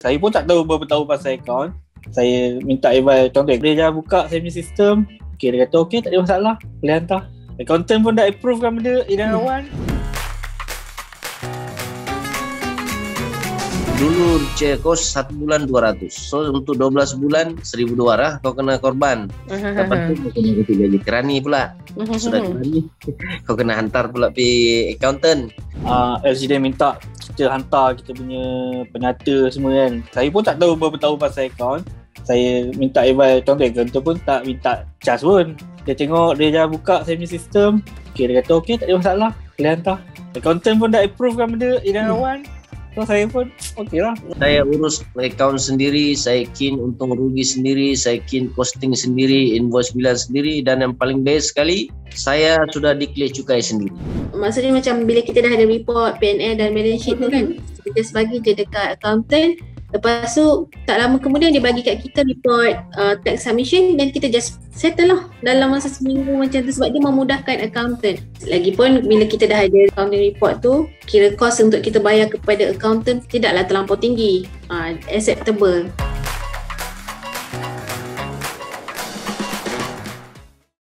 Saya pun tak tahu berapa tahu pasal akaun. Saya minta advice contoh dia dah buka saya punya sistem. Okay, dia kata okay, tak ada masalah, boleh hantar. Accountant pun dah approve kan benda Idan Awan. Dulu share kos 1 bulan 200. So untuk 12 bulan 1,200 kau kena korban. Lepas tu kau kena ganti gaji kerani pula. Sudah kerani kau kena hantar pula pergi accountant. LGD minta kita hantar kita punya penata semua kan. Saya pun tak tahu berapa tahu pasal akaun. Saya minta advice contoh accountant pun tak minta charge pun. Dia tengok dia dah buka saya punya sistem. Okay, dia kata okay, tak ada masalah, boleh hantar. Accountant pun dah approve kan benda Idan Awan. So saya pun okey lah. Saya urus akaun sendiri, saya key untung rugi sendiri, saya key costing sendiri, invoice bilan sendiri, dan yang paling best sekali, saya sudah declare cukai sendiri. Maksudnya macam bila kita dah ada report PNL dan balance sheet tu kan, kita just bagi je dekat accountant. Lepas tu tak lama kemudian dia bagi kat kita report tax submission dan kita just settle lah dalam masa seminggu macam tu sebab dia memudahkan accountant. Lagipun bila kita dah ada accounting report tu, kira kos untuk kita bayar kepada accountant tidaklah terlampau tinggi, acceptable.